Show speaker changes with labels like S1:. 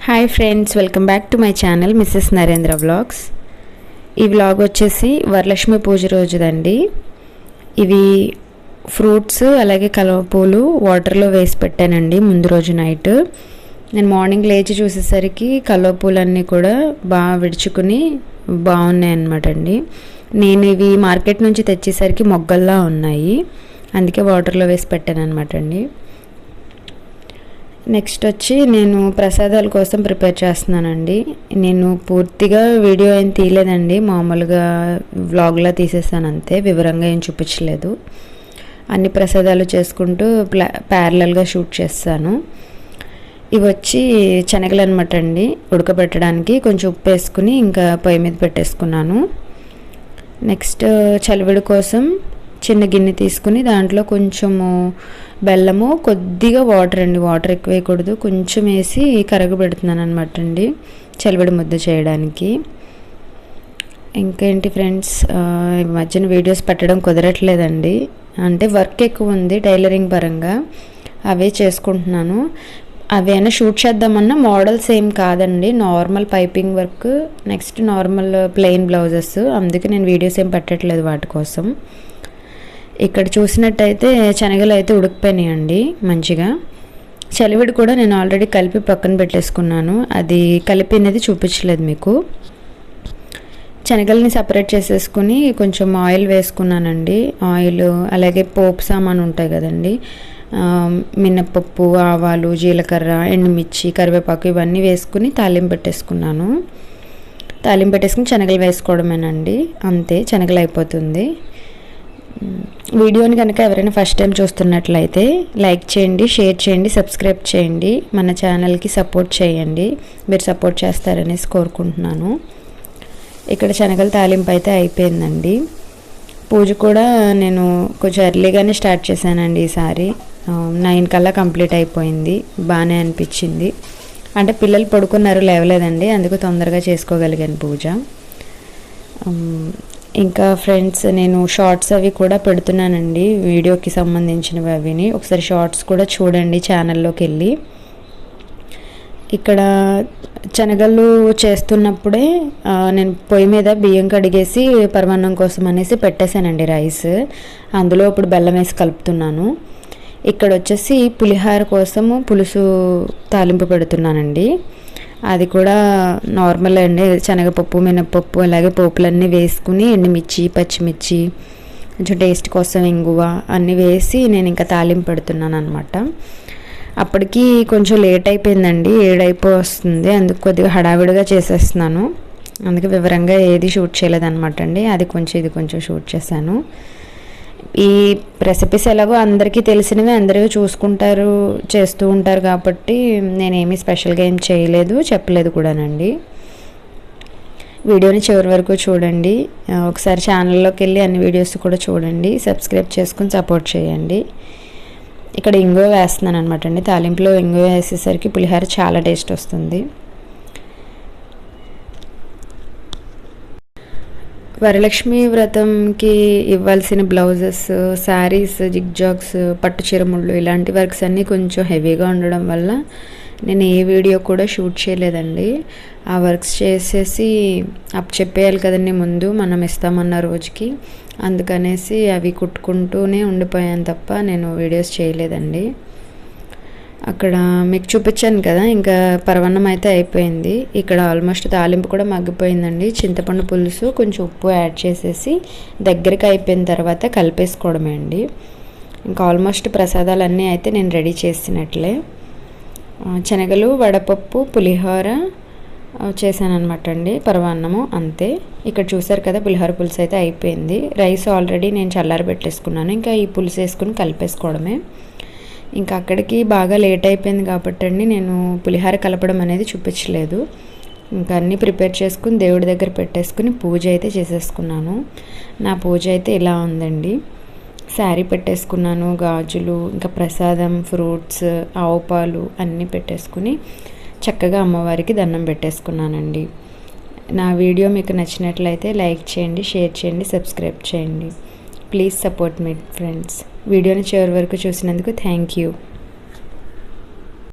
S1: Hi friends, welcome back to my channel Mrs Narendra vlogs. ఈ vlog వచ్చేసి వరలక్ష్మి పూజ రోజుదండి. ఇవి fruits అలాగే కలువపూలు వాటర్లో వేసి పెట్టానండి ముందు రోజు నైట్. నేను మార్నింగ్ లేచి చూసేసరికి కలువపూలన్నీ కూడా బాగా విడుచుకుని బాగున్నాయి అన్నమాట అండి. నేను ఇవి మార్కెట్ నుంచి తెచ్చేసరికి మొగ్గల్లా ఉన్నాయి, అందుకే వాటర్లో వేసి పెట్టాను అనమాట అండి. నెక్స్ట్ వచ్చి నేను ప్రసాదాల కోసం ప్రిపేర్ చేస్తున్నానండి. నేను పూర్తిగా వీడియో ఏం తీయలేదండి, మామూలుగా వ్లాగ్లా తీసేసాను అంతే, వివరంగా ఏం చూపించలేదు. అన్ని ప్రసాదాలు చేసుకుంటూ ప్యారలల్గా షూట్ చేస్తాను. ఇవి వచ్చి శనగలు అనమాట అండి. ఉడకబెట్టడానికి కొంచెం ఉప్పు వేసుకుని ఇంకా పొయ్యి మీద పెట్టేసుకున్నాను. నెక్స్ట్ చలివిడి కోసం చిన్న గిన్నె తీసుకుని దాంట్లో కొంచెము బెల్లము, కొద్దిగా వాటర్ అండి, వాటర్ ఎక్కువ వేయకూడదు, కొంచెం వేసి కరగబెడుతున్నాను అనమాట అండి చలివిడి ముద్ద చేయడానికి. ఇంకేంటి ఫ్రెండ్స్, ఈ మధ్యన వీడియోస్ పెట్టడం కుదరట్లేదండి, అంటే వర్క్ ఎక్కువ ఉంది టైలరింగ్ పరంగా, అవే చేసుకుంటున్నాను. అవైనా షూట్ చేద్దామన్నా మోడల్స్ ఏం కాదండి, normal piping work, next normal plain blouses, అందుకే నేను వీడియోస్ ఏం పెట్టట్లేదు వాటి కోసం. ఇక్కడ చూసినట్టయితే శనగలు అయితే ఉడికిపోయినాయండి మంచిగా. చలివిడి కూడా నేను ఆల్రెడీ కలిపి పక్కన పెట్టేసుకున్నాను, అది కలిపినది చూపించలేదు మీకు. శనగల్ని సపరేట్ చేసేసుకుని కొంచెం ఆయిల్ వేసుకున్నానండి. ఆయిల్ అలాగే పోపు సామాను ఉంటాయి కదండి, మినప్పప్పు, ఆవాలు, జీలకర్ర, ఎండుమిర్చి, కరివేపాకు ఇవన్నీ వేసుకుని తాలింపు పెట్టేసుకున్నాను. తాలింపు పెట్టేసుకుని శనగలు వేసుకోవడమేనండి, అంతే, శనగలు అయిపోతుంది. వీడియోని కనుక ఎవరైనా ఫస్ట్ టైం చూస్తున్నట్లయితే లైక్ చేయండి, షేర్ చేయండి, సబ్స్క్రైబ్ చేయండి, మన ఛానల్కి సపోర్ట్ చేయండి. మీరు సపోర్ట్ చేస్తారనేసి కోరుకుంటున్నాను. ఇక్కడ శనగల తాలింపు అయితే అయిపోయిందండి. పూజ కూడా నేను కొంచెం ఎర్లీగానే స్టార్ట్ చేశానండి ఈసారి. 9 కల్లా కంప్లీట్ అయిపోయింది, బాగానే అనిపించింది. అంటే పిల్లలు పడుకున్నారు, లేవలేదండి, అందుకు తొందరగా చేసుకోగలిగాను పూజ. ఇంకా ఫ్రెండ్స్, నేను షార్ట్స్ అవి కూడా పెడుతున్నానండి వీడియోకి సంబంధించినవి, అవిని ఒకసారి షార్ట్స్ కూడా చూడండి ఛానల్లోకి వెళ్ళి. ఇక్కడ శనగలు చేస్తున్నప్పుడే నేను పొయ్యి మీద బియ్యం కడిగేసి పరమాన్నం కోసం అనేసి పెట్టేశానండి రైస్, అందులో ఇప్పుడు బెల్లం వేసి కలుపుతున్నాను. ఇక్కడ వచ్చేసి పులిహార కోసము పులుసు తాలింపు పెడుతున్నానండి. అది కూడా నార్మల్ అండి, శనగపప్పు, మినప్పప్పు అలాగే పోపులన్నీ వేసుకుని ఎండుమిర్చి, పచ్చిమిర్చి, కొంచెం టేస్ట్ కోసం ఇంగువ అన్నీ వేసి నేను ఇంకా తాలింపు పెడుతున్నాను అనమాట. అప్పటికి కొంచెం లేట్ అయిపోయిందండి, 7 అయిపోయి వస్తుంది, అందుకు కొద్దిగా హడావిడిగా చేసేస్తున్నాను, అందుకే వివరంగా ఏది షూట్ చేయలేదన్నమాట అండి. అది కొంచెం ఇది కొంచెం షూట్ చేశాను. ఈ రెసిపీస్ ఎలాగో అందరికీ తెలిసినవి, అందరూ చూసుకుంటారు, చేస్తూ ఉంటారు కాబట్టి నేనేమీ స్పెషల్గా ఏం చేయలేదు, చెప్పలేదు కూడానండి. వీడియోని చివరి వరకు చూడండి, ఒకసారి ఛానల్లోకి వెళ్ళి అన్ని వీడియోస్ కూడా చూడండి, సబ్స్క్రైబ్ చేసుకుని సపోర్ట్ చేయండి. ఇక్కడ ఇంగువ వేస్తున్నాను అనమాట అండి, తాలింపులో ఇంగువ వేసేసరికి పులిహోర చాలా టేస్ట్ వస్తుంది. వరలక్ష్మి వ్రతంకి ఇవ్వాల్సిన బ్లౌజెస్, శారీస్, జిగ్జాగ్స్, పట్టు చీరముళ్ళు ఇలాంటి వర్క్స్ అన్నీ కొంచెం హెవీగా ఉండడం వల్ల నేను ఏ వీడియో కూడా షూట్ చేయలేదండి. ఆ వర్క్స్ చేసేసి చెప్పేయాలి కదండి ముందు మనం ఇస్తామన్న రోజుకి, అందుకనేసి అవి కుట్టుకుంటూనే ఉండిపోయాను తప్ప నేను వీడియోస్ చేయలేదండి. అక్కడ మీకు చూపించాను కదా, ఇంకా పరవన్నం అయితే అయిపోయింది. ఇక్కడ ఆల్మోస్ట్ తాలింపు కూడా మగ్గిపోయిందండి. చింతపండు పులుసు కొంచెం ఉప్పు యాడ్ చేసేసి దగ్గరికి అయిపోయిన తర్వాత కలిపేసుకోవడమే అండి. ఇంకా ఆల్మోస్ట్ ప్రసాదాలన్నీ అయితే నేను రెడీ చేసినట్లే. శనగలు, వడపప్పు, పులిహోర చేశాను అనమాట అండి, పరవాన్నము అంతే. ఇక్కడ చూసారు కదా పులిహోర పులుసు అయితే అయిపోయింది. రైస్ ఆల్రెడీ నేను చల్లారి పెట్టేసుకున్నాను, ఇంకా ఈ పులుసు వేసుకుని కలిపేసుకోవడమే. ఇంకా అక్కడికి బాగా లేట్ అయిపోయింది కాబట్టి అండి నేను పులిహోర కలపడం అనేది చూపించలేదు. ఇంకా అన్నీ ప్రిపేర్ చేసుకుని దేవుడి దగ్గర పెట్టేసుకుని పూజ అయితే చేసేసుకున్నాను. నా పూజ అయితే ఇలా ఉందండి. శారీ పెట్టేసుకున్నాను, గాజులు, ఇంకా ప్రసాదం, ఫ్రూట్స్, ఆవు పాలు అన్నీ పెట్టేసుకుని చక్కగా అమ్మవారికి దండం పెట్టేసుకున్నానండి. నా వీడియో మీకు నచ్చినట్లయితే లైక్ చేయండి, షేర్ చేయండి, సబ్స్క్రైబ్ చేయండి. Please support me friends. వీడియోని చివరి వరకు చూసినందుకు థ్యాంక్ యూ.